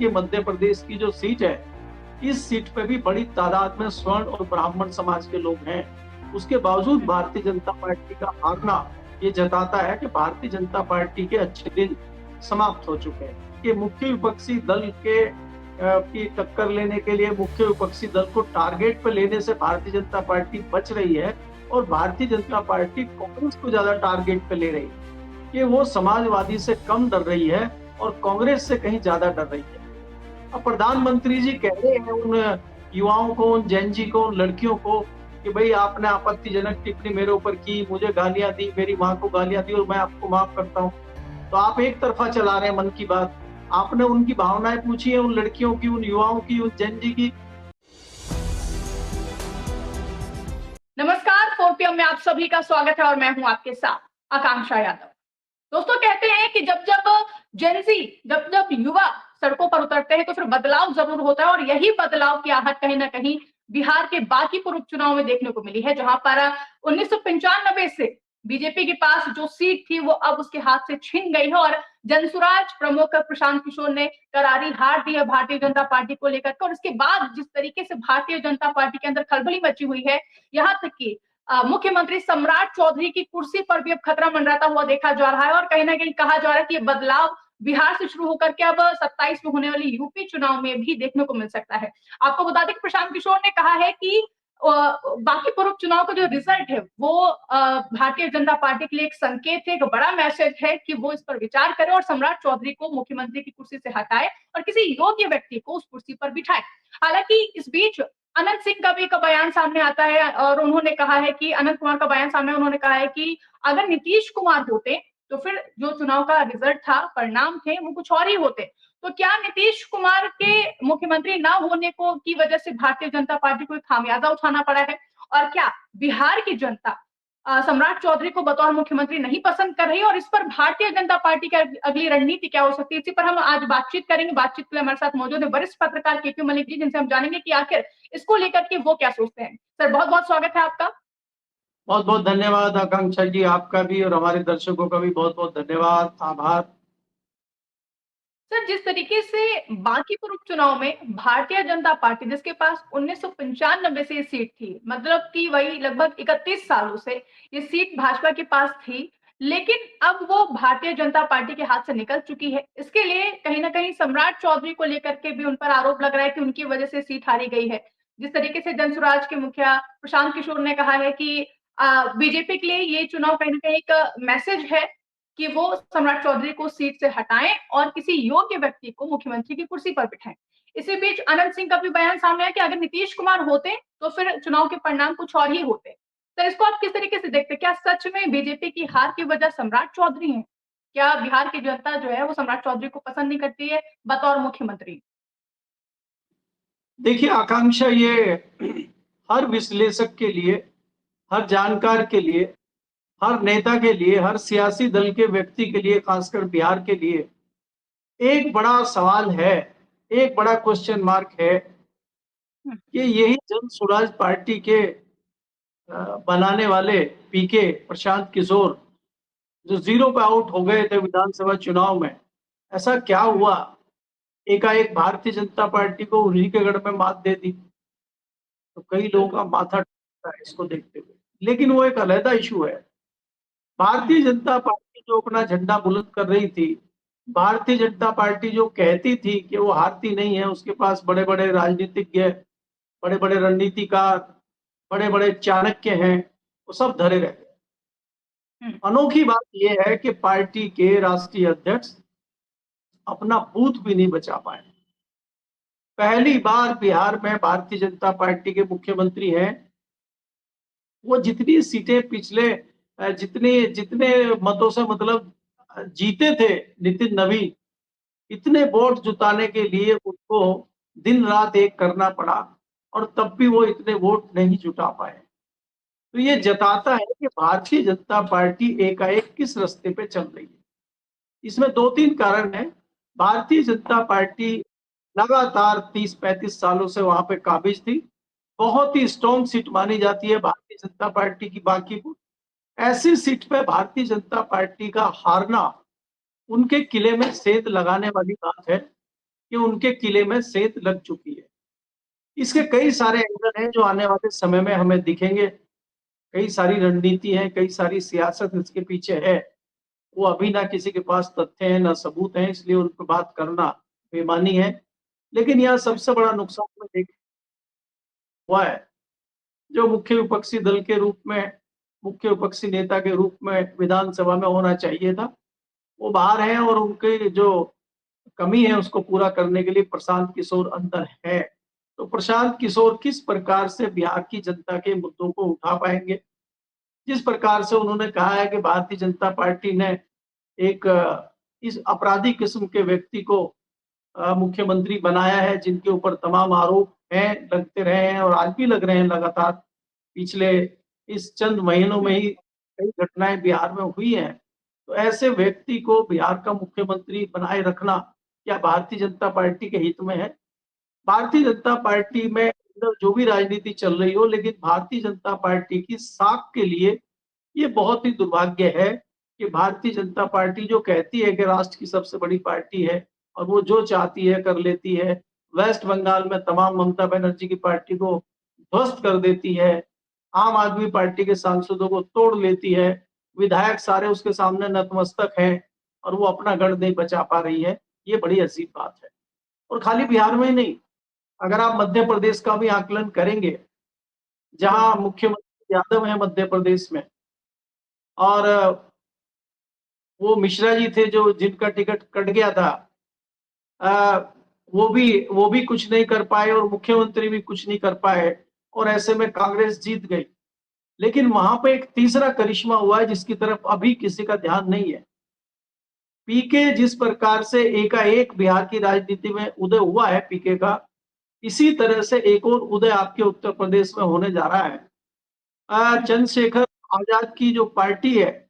ये मध्य प्रदेश की जो सीट है, इस सीट पे भी बड़ी तादाद में स्वर्ण और ब्राह्मण समाज के लोग हैं। उसके बावजूद भारतीय जनता पार्टी का हारना ये जताता है कि भारतीय जनता पार्टी के अच्छे दिन समाप्त हो चुके हैं। कि मुख्य विपक्षी दल के की टक्कर लेने के लिए मुख्य विपक्षी दल को टारगेट पर लेने से भारतीय जनता पार्टी बच रही है और भारतीय जनता पार्टी कांग्रेस को ज्यादा टारगेट पे ले रही है कि वो समाजवादी से कम डर रही है और कांग्रेस से कहीं ज्यादा डर रही है। अब प्रधानमंत्री जी कह रहे हैं उन युवाओं को, उन जेन जी को, उन लड़कियों को कि भाई आपने आपत्तिजनक टिप्पणी मेरे ऊपर की, मुझे गालियां दी, मेरी माँ को गालियां दी और मैं आपको माफ करता हूँ। तो आप एक तरफा चला रहे हैं मन की बात। आपने उनकी भावनाएं पूछी है, उन लड़कियों की, उन युवाओं की, उन जेन जी की। नमस्कार, 4PM में आप सभी का स्वागत है और मैं हूं आपके साथ आकांक्षा यादव। दोस्तों, कहते हैं कि जब जब जेनजी, जब जब युवा सड़कों पर उतरते हैं तो फिर बदलाव जरूर होता है और यही बदलाव की आहट कहीं ना कहीं बिहार के बांकीपुर उपचुनाव में देखने को मिली है, जहां पर 1995 से बीजेपी के पास जो सीट थी वो अब उसके हाथ से छीन गई है और जनसुराज प्रमुख प्रशांत किशोर ने करारी हार दी है भारतीय जनता पार्टी को लेकर के। और इसके बाद जिस तरीके से भारतीय जनता पार्टी के अंदर खलबली मची हुई है, यहाँ तक कि मुख्यमंत्री सम्राट चौधरी की कुर्सी पर भी अब खतरा मंडराता हुआ देखा जा रहा है और कहीं ना कहीं कहा जा रहा है कि ये बदलाव बिहार से शुरू होकर के अब 27 में होने वाली यूपी चुनाव में भी देखने को मिल सकता है। आपको बता दें कि प्रशांत किशोर ने कहा है कि बांकीपुर उपचुनाव का जो रिजल्ट है वो भारतीय जनता पार्टी के लिए एक संकेत है, एक बड़ा मैसेज है कि वो इस पर विचार करे और सम्राट चौधरी को मुख्यमंत्री की कुर्सी से हटाए और किसी योग्य व्यक्ति को उस कुर्सी पर बिठाए। हालांकि इस बीच अनंत सिंह का भी एक बयान सामने आता है और उन्होंने कहा है कि अनंत कुमार का बयान सामने, उन्होंने कहा है कि अगर नीतीश कुमार होते तो फिर जो चुनाव का रिजल्ट था, परिणाम थे, वो कुछ और ही होते। तो क्या नीतीश कुमार के मुख्यमंत्री ना होने को की वजह से भारतीय जनता पार्टी को खामियाजा उठाना पड़ा है और क्या बिहार की जनता सम्राट चौधरी को बतौर मुख्यमंत्री नहीं पसंद कर रही और इस पर भारतीय जनता पार्टी की अगली रणनीति क्या हो सकती है, इसी पर हम आज बातचीत करेंगे। बातचीत के लिए हमारे साथ मौजूद है वरिष्ठ पत्रकार केपी मलिक जी, जिनसे हम जानेंगे कि आखिर इसको लेकर के वो क्या सोचते हैं। सर, बहुत बहुत स्वागत है आपका। बहुत बहुत धन्यवाद आकांक्षा जी, आपका भी और हमारे दर्शकों का भी बहुत बहुत धन्यवाद, आभार। सर, जिस तरीके से बांकीपुर उपचुनाव में भारतीय जनता पार्टी, जिसके पास 1995 से ये सीट थी, मतलब कि वही लगभग 31 सालों से ये सीट भाजपा के पास थी, लेकिन अब वो भारतीय जनता पार्टी के हाथ से निकल चुकी है। इसके लिए कहीं ना कहीं सम्राट चौधरी को लेकर के भी उन पर आरोप लग रहा है कि उनकी वजह से सीट हारी गई है। जिस तरीके से जनसुराज के मुखिया प्रशांत किशोर ने कहा है कि बीजेपी के लिए ये चुनाव कहीं ना कहीं एक मैसेज है कि वो सम्राट चौधरी को सीट से हटाएं और किसी योग्य व्यक्ति को मुख्यमंत्री की कुर्सी पर बिठाएं। इसी बीच अनंत सिंह का भी बयान सामने आया कि अगर नीतीश कुमार होते तो फिर चुनाव के परिणाम कुछ और ही होते। तो इसको आप किस तरीके से देखते हैं? क्या सच में बीजेपी की हार की वजह सम्राट चौधरी है? क्या बिहार की जनता जो है वो सम्राट चौधरी को पसंद नहीं करती है बतौर मुख्यमंत्री? देखिए आकांक्षा, ये हर विश्लेषक के लिए, हर जानकार के लिए, हर नेता के लिए, हर सियासी दल के व्यक्ति के लिए, खासकर बिहार के लिए एक बड़ा सवाल है, एक बड़ा क्वेश्चन मार्क है कि यही जन स्वराज पार्टी के बनाने वाले पीके प्रशांत किशोर जो जीरो पे आउट हो गए थे विधानसभा चुनाव में, ऐसा क्या हुआ एकाएक भारतीय जनता पार्टी को उन्हीं के गढ़ में मात दे दी। तो कई लोगों का माथा टेकता है इसको देखते हुए, लेकिन वो एक अलग इशू है। भारतीय जनता पार्टी जो अपना झंडा बुलंद कर रही थी, भारतीय जनता पार्टी जो कहती थी कि वो हारती नहीं है, उसके पास बड़े बड़े राजनीतिज्ञ, बड़े बड़े रणनीतिकार, बड़े बड़े चाणक्य हैं, वो सब धरे रहे। अनोखी बात यह है कि पार्टी के राष्ट्रीय अध्यक्ष अपना बूथ भी नहीं बचा पाए। पहली बार बिहार में भारतीय जनता पार्टी के मुख्यमंत्री हैं, वो जितनी सीटें पिछले जितने जितने मतों से मतलब जीते थे नितिन नवीन, इतने वोट जुटाने के लिए उनको दिन रात एक करना पड़ा और तब भी वो इतने वोट नहीं जुटा पाए। तो ये जताता है कि भारतीय जनता पार्टी एकाएक किस रास्ते पे चल रही है। इसमें दो तीन कारण हैं। भारतीय जनता पार्टी लगातार 30-35 सालों से वहां पे काबिज थी। बहुत ही स्ट्रॉन्ग सीट मानी जाती है भारतीय जनता पार्टी की बांकीपुर। ऐसी सीट पे भारतीय जनता पार्टी का हारना उनके किले में सेंध लगाने वाली बात है। कि उनके किले में सेंध लग चुकी है। इसके कई सारे एंगल हैं जो आने वाले समय में हमें दिखेंगे। कई सारी रणनीति है, कई सारी सियासत इसके पीछे है। वो अभी ना किसी के पास तथ्य हैं, ना सबूत हैं, इसलिए उन पर बात करना बेईमानी है। लेकिन यहाँ सबसे बड़ा नुकसान में देख हुआ है, जो मुख्य विपक्षी दल के रूप में, मुख्य विपक्षी नेता के रूप में विधानसभा में होना चाहिए था, वो बाहर हैं और उनके जो कमी है उसको पूरा करने के लिए प्रशांत किशोर अंदर है। तो प्रशांत किशोर किस प्रकार से बिहार की जनता के मुद्दों को उठा पाएंगे? जिस प्रकार से उन्होंने कहा है कि भारतीय जनता पार्टी ने एक इस अपराधी किस्म के व्यक्ति को मुख्यमंत्री बनाया है, जिनके ऊपर तमाम आरोप हैं, लगते रहे हैं और आज भी लग रहे हैं लगातार। पिछले इस चंद महीनों में ही कई घटनाएं बिहार में हुई हैं। तो ऐसे व्यक्ति को बिहार का मुख्यमंत्री बनाए रखना क्या भारतीय जनता पार्टी के हित में है? भारतीय जनता पार्टी में अंदर जो भी राजनीति चल रही हो, लेकिन भारतीय जनता पार्टी की साख के लिए ये बहुत ही दुर्भाग्य है कि भारतीय जनता पार्टी जो कहती है कि राष्ट्र की सबसे बड़ी पार्टी है और वो जो चाहती है कर लेती है। वेस्ट बंगाल में तमाम ममता बनर्जी की पार्टी को ध्वस्त कर देती है, आम आदमी पार्टी के सांसदों को तोड़ लेती है, विधायक सारे उसके सामने नतमस्तक हैं और वो अपना गढ़ नहीं बचा पा रही है। ये बड़ी अजीब बात है। और खाली बिहार में ही नहीं, अगर आप मध्य प्रदेश का भी आकलन करेंगे, जहां मुख्यमंत्री यादव है मध्य प्रदेश में, और वो मिश्रा जी थे जो जिनका टिकट कट गया था, वो भी कुछ नहीं कर पाए और मुख्यमंत्री भी कुछ नहीं कर पाए और ऐसे में कांग्रेस जीत गई। लेकिन वहां पे एक तीसरा करिश्मा हुआ है जिसकी तरफ अभी किसी का ध्यान नहीं है। पीके जिस प्रकार से एकाएक बिहार की राजनीति में उदय हुआ है पीके का, इसी तरह से एक और उदय आपके उत्तर प्रदेश में होने जा रहा है। चंद्रशेखर आजाद की जो पार्टी है,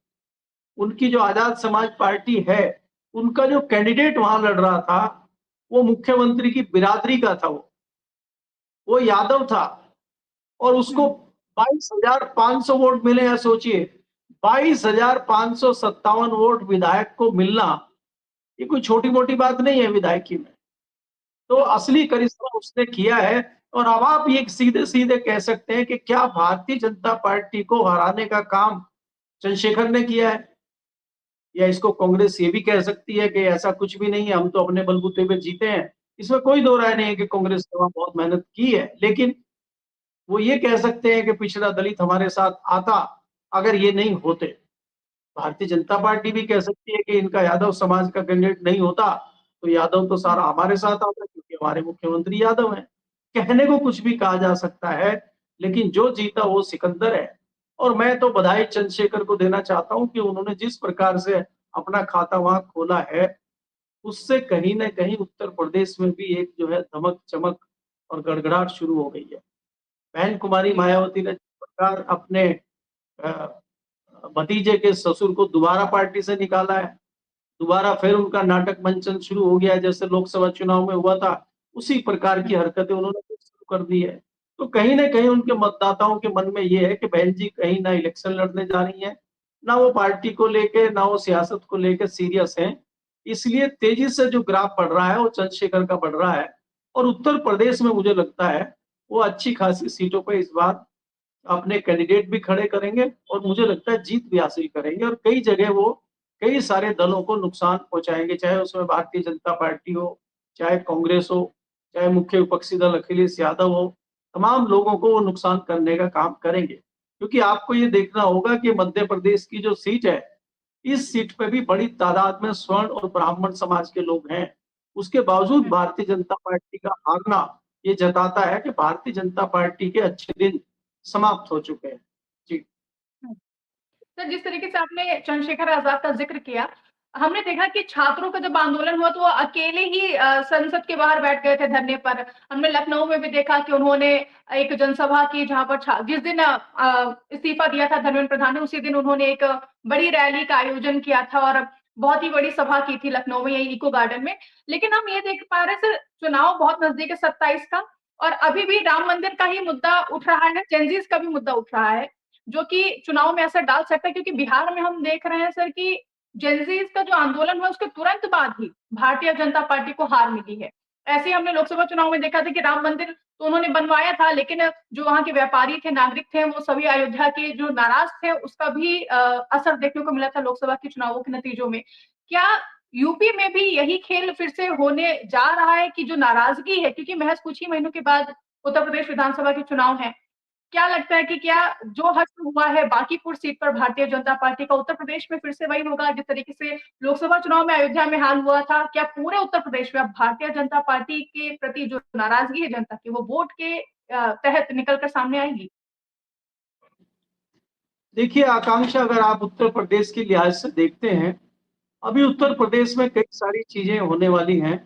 उनकी जो आजाद समाज पार्टी है, उनका जो कैंडिडेट वहां लड़ रहा था, वो मुख्यमंत्री की बिरादरी का था। वो यादव था और उसको 22,500 वोट मिले हैं। सोचिए, 22,557 वोट विधायक को मिलना, ये कोई छोटी मोटी बात नहीं है विधायकी में। तो असली करिश्मा उसने किया है। और अब आप ये सीधे सीधे कह सकते हैं कि क्या भारतीय जनता पार्टी को हराने का काम चंद्रशेखर ने किया है? या इसको कांग्रेस ये भी कह सकती है कि ऐसा कुछ भी नहीं है, हम तो अपने बलबूते पे जीते हैं। इसमें कोई दो राय नहीं है कि कांग्रेस ने वहां बहुत मेहनत की है, लेकिन वो ये कह सकते हैं कि पिछड़ा दलित हमारे साथ आता अगर ये नहीं होते। भारतीय जनता पार्टी भी कह सकती है कि इनका यादव समाज का कैंडिडेट नहीं होता तो यादव तो सारा हमारे साथ आता, क्योंकि हमारे मुख्यमंत्री यादव हैं। कहने को कुछ भी कहा जा सकता है, लेकिन जो जीता वो सिकंदर है। और मैं तो बधाई चंद्रशेखर को देना चाहता हूं कि उन्होंने जिस प्रकार से अपना खाता वहां खोला है, उससे कहीं ना कहीं उत्तर प्रदेश में भी एक जो है धमक चमक और गड़गड़ाहट शुरू हो गई है। बहन कुमारी मायावती ने जिस प्रकार अपने भतीजे के ससुर को दोबारा पार्टी से निकाला है, दोबारा फिर उनका नाटक मंचन शुरू हो गया है, जैसे लोकसभा चुनाव में हुआ था, उसी प्रकार की हरकतें उन्होंने शुरू कर दी है। तो कहीं ना कहीं उनके मतदाताओं के मन में ये है कि बहन जी कहीं ना इलेक्शन लड़ने जा रही हैं, ना वो पार्टी को लेके, ना वो सियासत को लेके सीरियस हैं। इसलिए तेजी से जो ग्राफ बढ़ रहा है वो चंद्रशेखर का बढ़ रहा है। और उत्तर प्रदेश में मुझे लगता है वो अच्छी खासी सीटों पर इस बार अपने कैंडिडेट भी खड़े करेंगे और मुझे लगता है जीत भी हासिल करेंगे। और कई जगह वो कई सारे दलों को नुकसान पहुंचाएंगे, चाहे उसमें भारतीय जनता पार्टी हो, चाहे कांग्रेस हो, चाहे मुख्य विपक्षी दल अखिलेश यादव हो, तमाम लोगों को वो नुकसान करने का काम करेंगे। क्योंकि आपको ये देखना होगा कि मध्य प्रदेश की जो सीट है, इस सीट पे भी बड़ी तादाद में स्वर्ण और ब्राह्मण समाज के लोग हैं। उसके बावजूद भारतीय जनता पार्टी का हारना ये जताता है कि भारतीय जनता पार्टी के अच्छे दिन समाप्त हो चुके हैं। जी। सर, जिस तरीके से आपने चंद्रशेखर आजाद का जिक्र किया, हमने देखा कि छात्रों का जब आंदोलन हुआ तो वो अकेले ही संसद के बाहर बैठ गए थे धरने पर। हमने लखनऊ में भी देखा कि उन्होंने एक जनसभा की जहां पर जिस दिन इस्तीफा दिया था धर्मेंद्र प्रधान ने, उसी दिन उन्होंने एक बड़ी रैली का आयोजन किया था और बहुत ही बड़ी सभा की थी लखनऊ में, यही इको गार्डन में। लेकिन हम ये देख पा रहे हैं सर, चुनाव बहुत नजदीक है 27 का, और अभी भी राम मंदिर का ही मुद्दा उठ रहा है, जेनजीज का भी मुद्दा उठ रहा है, जो कि चुनाव में असर डाल सकता है। क्योंकि बिहार में हम देख रहे हैं सर कि जेनजीज का जो आंदोलन हुआ उसके तुरंत बाद ही भारतीय जनता पार्टी को हार मिली है। ऐसे ही हमने लोकसभा चुनाव में देखा था कि राम मंदिर तो उन्होंने बनवाया था, लेकिन जो वहां के व्यापारी थे, नागरिक थे, वो सभी अयोध्या के जो नाराज थे, उसका भी असर देखने को मिला था लोकसभा के चुनावों के नतीजों में। क्या यूपी में भी यही खेल फिर से होने जा रहा है कि जो नाराजगी है, क्योंकि महज कुछ ही महीनों के बाद उत्तर प्रदेश विधानसभा के चुनाव हैं, क्या लगता है कि क्या जो हश्र हुआ है बांकीपुर सीट पर भारतीय जनता पार्टी का, उत्तर प्रदेश में फिर से वही होगा जिस तरीके से लोकसभा चुनाव में अयोध्या में हाल हुआ था? क्या पूरे उत्तर प्रदेश में अब भारतीय जनता पार्टी के प्रति जो नाराजगी है जनता की, वो वोट के तहत निकल कर सामने आएगी? देखिए आकांक्षा, अगर आप उत्तर प्रदेश के लिहाज से देखते हैं, अभी उत्तर प्रदेश में कई सारी चीजें होने वाली हैं,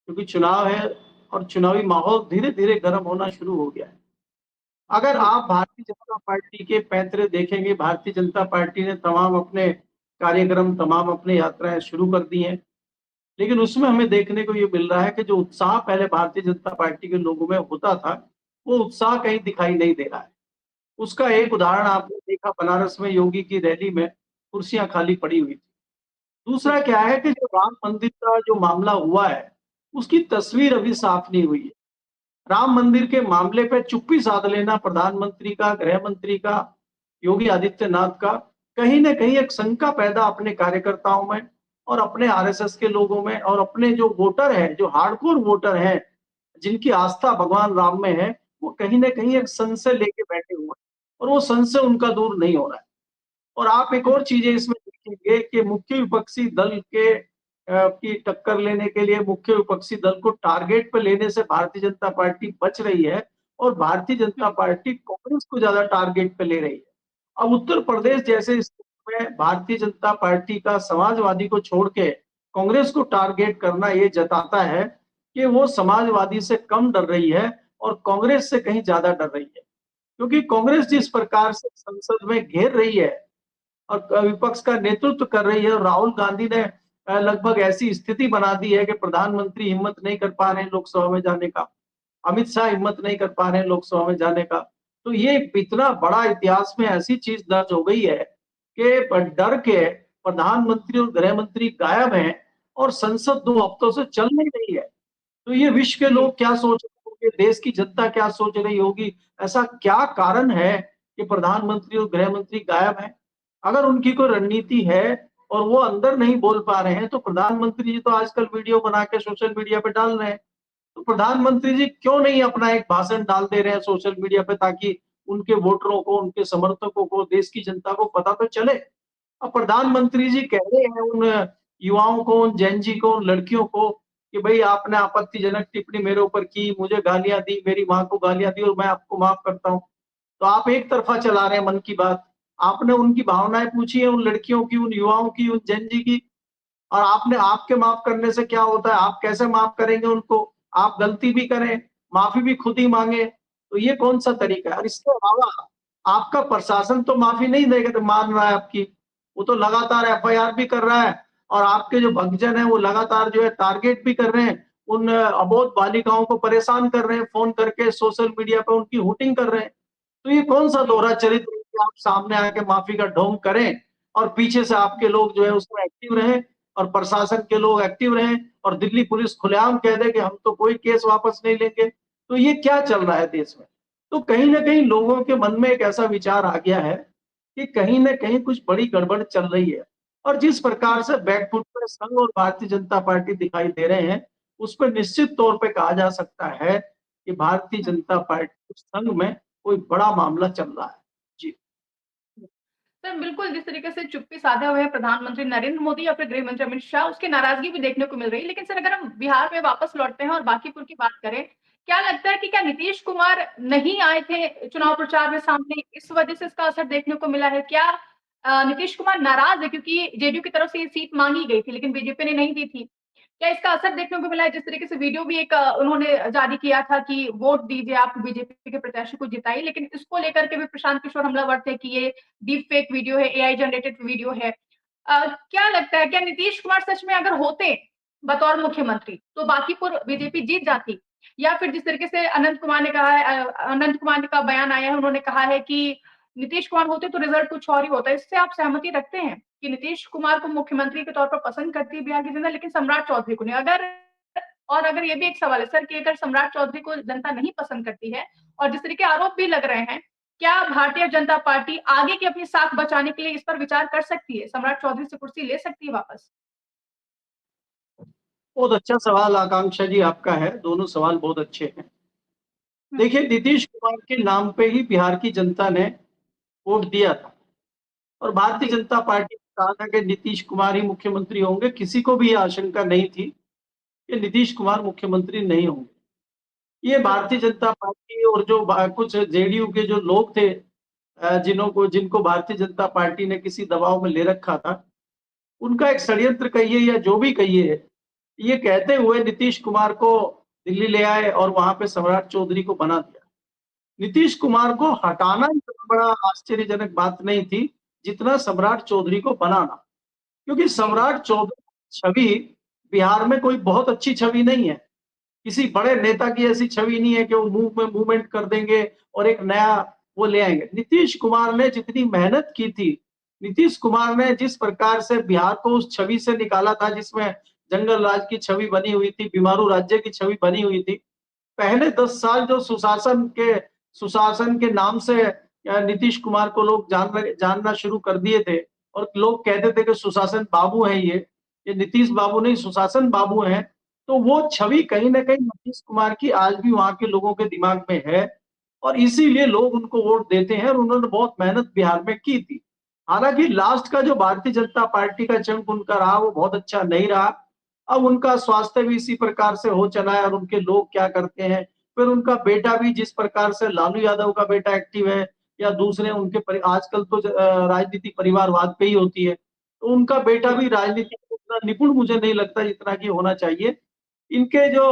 क्योंकि चुनाव है और चुनावी माहौल धीरे धीरे गर्म होना शुरू हो गया है। अगर आप भारतीय जनता पार्टी के पैंतरे देखेंगे, भारतीय जनता पार्टी ने तमाम अपने कार्यक्रम, तमाम अपने यात्राएं शुरू कर दी हैं, लेकिन उसमें हमें देखने को ये मिल रहा है कि जो उत्साह पहले भारतीय जनता पार्टी के लोगों में होता था, वो उत्साह कहीं दिखाई नहीं दे रहा है। उसका एक उदाहरण आपने देखा, बनारस में योगी की रैली में कुर्सियां खाली पड़ी हुई थी। दूसरा क्या है कि जो राम मंदिर का जो मामला हुआ है, उसकी तस्वीर अभी साफ नहीं हुई है। राम मंदिर के मामले पे चुप्पी साध लेना प्रधानमंत्री का, गृह मंत्री का, योगी आदित्यनाथ का, कहीं ना कहीं एक शंका पैदा अपने कार्यकर्ताओं में और अपने आरएसएस के लोगों में और अपने जो वोटर हैं, जो हार्डकोर वोटर हैं, जिनकी आस्था भगवान राम में है, वो कहीं ना कहीं एक संशय लेके बैठे हुए हैं और वो संशय उनका दूर नहीं हो रहा है। और आप एक और चीजें इसमें देखेंगे कि मुख्य विपक्षी दल के की टक्कर लेने के लिए मुख्य विपक्षी दल को टारगेट पे लेने से भारतीय जनता पार्टी बच रही है और भारतीय जनता पार्टी कांग्रेस को ज्यादा टारगेट पे ले रही है। अब उत्तर प्रदेश जैसे स्थिति में भारतीय जनता पार्टी का समाजवादी को छोड़ के कांग्रेस को टारगेट करना ये जताता है कि वो समाजवादी से कम डर रही है और कांग्रेस से कहीं ज्यादा डर रही है, क्योंकि कांग्रेस जिस प्रकार से संसद में घेर रही है और विपक्ष का नेतृत्व कर रही है, और राहुल गांधी ने लगभग ऐसी स्थिति बना दी है कि प्रधानमंत्री हिम्मत नहीं कर पा रहे हैं लोकसभा में जाने का, अमित शाह हिम्मत नहीं कर पा रहे हैं लोकसभा में जाने का। तो ये इतना बड़ा इतिहास में ऐसी चीज दर्ज हो गई है कि डर के प्रधानमंत्री और गृह मंत्री गायब हैं और संसद 2 हफ्तों से चल नहीं रही है। तो ये विश्व के लोग क्या सोच रहे होंगे, देश की जनता क्या सोच रही होगी, ऐसा क्या कारण है कि प्रधानमंत्री और गृह मंत्री गायब हैं? अगर उनकी कोई रणनीति है और वो अंदर नहीं बोल पा रहे हैं, तो प्रधानमंत्री जी तो आजकल वीडियो बना के सोशल मीडिया पे डाल रहे हैं। तो प्रधानमंत्री जी क्यों नहीं अपना एक भाषण डाल दे रहे हैं सोशल मीडिया पे, ताकि उनके वोटरों को, उनके समर्थकों को, देश की जनता को पता तो चले। अब प्रधानमंत्री जी कह रहे हैं उन युवाओं को, उन जेन जी को, उन लड़कियों को कि भाई आपने आपत्तिजनक टिप्पणी मेरे ऊपर की, मुझे गालियां दी, मेरी माँ को गालियां दी और मैं आपको माफ करता हूँ। तो आप एक तरफा चला रहे हैं मन की बात। आपने उनकी भावनाएं पूछी है, उन लड़कियों की, उन युवाओं की, उन जेन जी की, और आपने आपके माफ करने से क्या होता है, आप कैसे माफ करेंगे उनको? आप गलती भी करें, माफी भी खुद ही मांगे, तो ये कौन सा तरीका है? और इसके अलावा आपका प्रशासन तो माफी नहीं देगा, तो मान रहा है आपकी, वो तो लगातार एफआईआर भी कर रहा है और आपके जो भक्तजन है वो लगातार जो है टारगेट भी कर रहे हैं, उन अबोध बालिकाओं को परेशान कर रहे हैं, फोन करके सोशल मीडिया पे उनकी हुटिंग कर रहे हैं। तो ये कौन सा दोहरा चरित्र है कि आप सामने आके माफी का ढोंग करें और पीछे से आपके लोग जो है उसमें एक्टिव रहें और प्रशासन के लोग एक्टिव रहें और दिल्ली पुलिस खुलेआम कह दे कि हम तो कोई केस वापस नहीं लेंगे। तो ये क्या चल रहा है देश में? तो कहीं ना कहीं लोगों के मन में एक ऐसा विचार आ गया है कि कहीं ना कहीं कुछ बड़ी गड़बड़ चल रही है, और जिस प्रकार से बैकफुट पर संघ और भारतीय जनता पार्टी दिखाई दे रहे हैं, उस पर निश्चित तौर पे कहा जा सकता है कि भारतीय जनता पार्टी संघ में कोई बड़ा मामला चल रहा है। जी। सर बिल्कुल, जिस तरीके से चुप्पी साधे हुए हैं प्रधानमंत्री नरेंद्र मोदी या फिर गृह मंत्री अमित शाह, उसकी नाराजगी भी देखने को मिल रही है। लेकिन सर अगर हम बिहार में वापस लौटते हैं और बांकीपुर की बात करें, क्या लगता है कि क्या नीतीश कुमार नहीं आए थे चुनाव प्रचार में सामने, इस वजह से इसका असर देखने को मिला है? क्या नीतीश कुमार नाराज है क्योंकि जेडीयू की तरफ से ये सीट मांगी गई थी लेकिन बीजेपी ने नहीं दी थी? क्या इसका असर देखने को मिला है? जिस तरीके से वीडियो भी एक उन्होंने जारी किया था कि वोट दीजिए, आप बीजेपी के प्रत्याशी को जिताइए, लेकिन इसको लेकर के भी प्रशांत किशोर हमलावर थे कि ये डीप फेक वीडियो है, एआई जनरेटेड वीडियो है। क्या लगता है, क्या नीतीश कुमार सच में अगर होते बतौर मुख्यमंत्री तो बांकीपुर बीजेपी जीत जाती? या फिर जिस तरीके से अनंत कुमार ने कहा है, अनंत कुमार का बयान आया है, उन्होंने कहा है कि नीतीश कुमार होते तो रिजल्ट कुछ और ही होता है। इससे आप सहमति रखते हैं कि नीतीश कुमार को मुख्यमंत्री के तौर पर पसंद करती है बिहार की जनता, लेकिन सम्राट चौधरी को नहीं? अगर और अगर ये भी एक सवाल है सर कि अगर सम्राट चौधरी को जनता नहीं पसंद करती है और जिस तरीके आरोप भी लग रहे हैं, क्या भारतीय जनता पार्टी आगे की अपनी साख बचाने के लिए इस पर विचार कर सकती है? सम्राट चौधरी से कुर्सी ले सकती है वापस? बहुत अच्छा सवाल आकांक्षा जी आपका है, दोनों सवाल बहुत अच्छे हैं। देखिए, नीतीश कुमार के नाम पे ही बिहार की जनता ने वोट दिया था और भारतीय जनता पार्टी ने कहा था कि नीतीश कुमार ही मुख्यमंत्री होंगे। किसी को भी यह आशंका नहीं थी कि नीतीश कुमार मुख्यमंत्री नहीं होंगे। ये भारतीय जनता पार्टी और जो कुछ जेडीयू के जो लोग थे, जिनको भारतीय जनता पार्टी ने किसी दबाव में ले रखा था, उनका एक षड्यंत्र कहिए या जो भी कहिए, ये कहते हुए नीतीश कुमार को दिल्ली ले आए और वहां पे सम्राट चौधरी को बना दिया। नीतीश कुमार को हटाना इतना बड़ा आश्चर्यजनक बात नहीं थी जितना सम्राट चौधरी को बनाना, क्योंकि सम्राट चौधरी की छवि बिहार में कोई बहुत अच्छी छवि नहीं है। किसी बड़े नेता की ऐसी छवि नहीं है कि वो मुंह में मूवमेंट कर देंगे और एक नया वो ले आएंगे। नीतीश कुमार ने जितनी मेहनत की थी, नीतीश कुमार ने जिस प्रकार से बिहार को उस छवि से निकाला था जिसमें जंगल राज की छवि बनी हुई थी, बीमारू राज्य की छवि बनी हुई थी। पहले 10 साल जो सुशासन के नाम से नीतीश कुमार को लोग जानना शुरू कर दिए थे और लोग कहते थे कि सुशासन बाबू है, ये नीतीश बाबू नहीं सुशासन बाबू हैं। तो वो छवि कहीं ना कहीं नीतीश कुमार की आज भी वहां के लोगों के दिमाग में है और इसीलिए लोग उनको वोट देते हैं और उन्होंने बहुत मेहनत बिहार में की थी। हालांकि लास्ट का जो भारतीय जनता पार्टी का चंक उनका रहा वो बहुत अच्छा नहीं रहा। अब उनका स्वास्थ्य भी इसी प्रकार से हो चला है और उनके लोग क्या करते हैं, फिर उनका बेटा भी जिस प्रकार से लालू यादव का बेटा एक्टिव है या दूसरे उनके आजकल तो राजनीति परिवारवाद पे ही होती है, तो उनका बेटा भी राजनीति में उतना निपुण मुझे नहीं लगता जितना कि होना चाहिए। इनके जो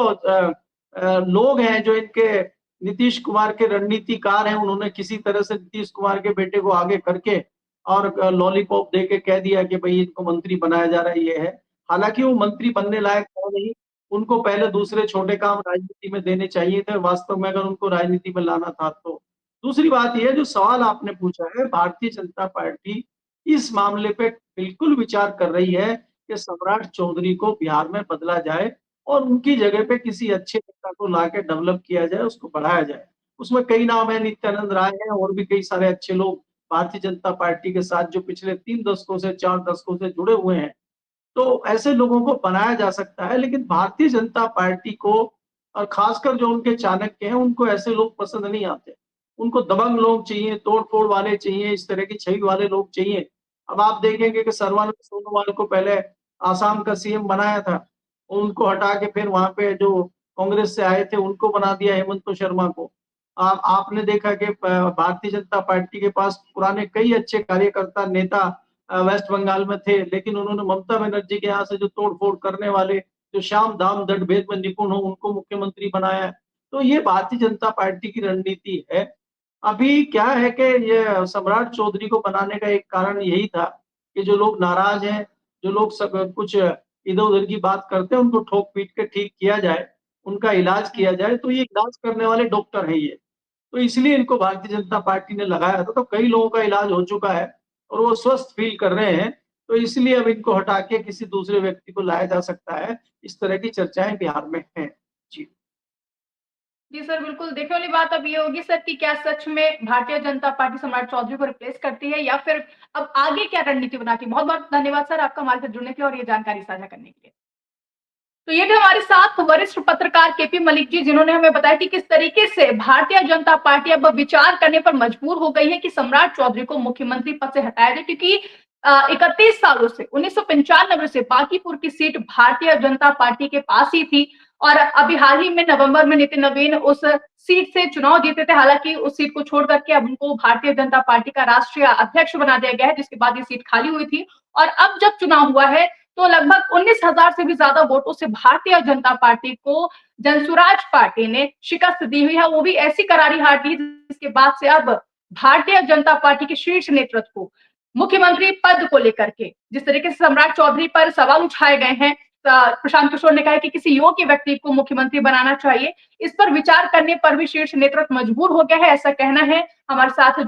लोग हैं, जो इनके नीतीश कुमार के रणनीतिकार हैं, उन्होंने किसी तरह से नीतीश कुमार के बेटे को आगे करके और लॉलीपॉप दे के कह दिया कि भाई इनको मंत्री बनाया जा रहा है, ये है। हालांकि वो मंत्री बनने लायक है नहीं, उनको पहले दूसरे छोटे काम राजनीति में देने चाहिए थे वास्तव में, अगर उनको राजनीति में लाना था तो। दूसरी बात यह जो सवाल आपने पूछा है, भारतीय जनता पार्टी इस मामले पे बिल्कुल विचार कर रही है कि सम्राट चौधरी को बिहार में बदला जाए और उनकी जगह पे किसी अच्छे नेता को लाके डेवलप किया जाए, उसको बढ़ाया जाए। उसमें कई नाम है, नित्यानंद राय है और भी कई सारे अच्छे लोग भारतीय जनता पार्टी के साथ जो पिछले 3 दशकों से 4 दशकों से जुड़े हुए हैं। तो ऐसे लोगों को बनाया जा सकता है, लेकिन भारतीय जनता पार्टी को और खासकर जो उनके चाणक्य हैं उनको ऐसे लोग पसंद नहीं आते। उनको दबंग लोग चाहिए, तोड़-फोड़ वाले चाहिए, इस तरह की छवि वाले लोग चाहिए। अब आप देखेंगे कि सर्बानंद सोनोवाल को पहले आसाम का सीएम बनाया था, उनको हटा के फिर वहां पे जो कांग्रेस से आए थे उनको बना दिया हेमंत शर्मा को। आपने देखा कि भारतीय जनता पार्टी के पास पुराने कई अच्छे कार्यकर्ता नेता वेस्ट बंगाल में थे, लेकिन उन्होंने ममता बनर्जी के यहाँ से जो तोड़-फोड़ करने वाले, जो शाम दाम दंड भेद में निपुण हो, उनको मुख्यमंत्री बनाया है। तो ये भारतीय जनता पार्टी की रणनीति है। अभी क्या है कि ये सम्राट चौधरी को बनाने का एक कारण यही था कि जो लोग नाराज हैं, जो लोग सब कुछ इधर-उधर की बात करते हैं, उनको ठोक-पीट के ठीक किया जाए, उनका इलाज किया जाए, तो ये इलाज करने वाले डॉक्टर हैं ये। तो इसलिए इनको भारतीय जनता पार्टी ने लगाया था, तो कई लोगों का इलाज हो चुका है और वो स्वस्थ फील कर रहे हैं, तो इसलिए अब इनको हटा के किसी दूसरे व्यक्ति को लाया जा सकता है। इस तरह की चर्चाएं बिहार में हैं। जी। जी सर, बिल्कुल। देखने वाली बात अब ये होगी सर कि क्या सच में भारतीय जनता पार्टी सम्राट चौधरी को रिप्लेस करती है या फिर अब आगे क्या रणनीति बनाती है? बहुत-बहुत धन्यवाद सर आपका हमारे साथ जुड़ने के लिए और ये जानकारी साझा करने के लिए। तो ये थे हमारे साथ वरिष्ठ पत्रकार केपी मलिक जी, जिन्होंने हमें बताया कि किस तरीके से भारतीय जनता पार्टी अब विचार करने पर मजबूर हो गई है कि सम्राट चौधरी को मुख्यमंत्री पद से हटाया जाए, क्योंकि 31 सालों से 1995 से बांकीपुर की सीट भारतीय जनता पार्टी के पास ही थी और अभी हाल ही में नवंबर में नितिन नवीन उस सीट से चुनाव जीते थे। हालांकि उस सीट को छोड़ करके अब उनको भारतीय जनता पार्टी का राष्ट्रीय अध्यक्ष बना दिया गया है, जिसके बाद ये सीट खाली हुई थी और अब जब चुनाव हुआ है तो लगभग 19,000 से भी ज्यादा वोटों से भारतीय जनता पार्टी को जनसुराज पार्टी ने शिकस्त दी हुई है, वो भी ऐसी करारी हार दी जिसके बाद से अब भारतीय जनता पार्टी के शीर्ष नेतृत्व को मुख्यमंत्री पद को लेकर के जिस तरीके से सम्राट चौधरी पर सवाल उठाए गए हैं, प्रशांत किशोर ने कहा है कि किसी योग्य व्यक्ति को मुख्यमंत्री बनाना चाहिए। इस पर विचार करने पर भी शीर्ष नेतृत्व मजबूर हो गया है, ऐसा कहना है हमारे साथ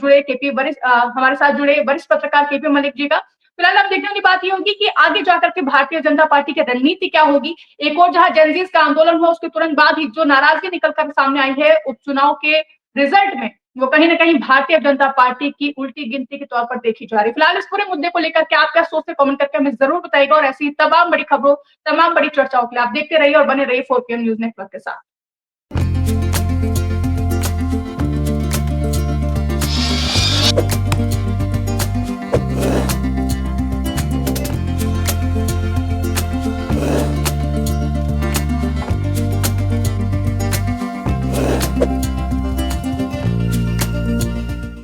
जुड़े वरिष्ठ पत्रकार केपी मलिक जी का। फिलहाल अब देखने वाली बात ये होगी कि आगे जाकर के भारतीय जनता पार्टी की रणनीति क्या होगी। एक और जहां जेनजीज का आंदोलन हुआ उसके तुरंत बाद ही जो नाराजगी निकलकर सामने आई है उपचुनाव के रिजल्ट में, वो कहीं ना कहीं भारतीय जनता पार्टी की उल्टी गिनती के तौर पर देखी जा रही है। फिलहाल इस पूरे मुद्दे को लेकर के आप क्या सोचते हैं कमेंट करके हमें जरूर बताइएगा और ऐसी तमाम बड़ी खबरों, तमाम बड़ी चर्चाओं के लिए आप देखते रहिए और बने रहिए 4PM न्यूज नेटवर्क के साथ।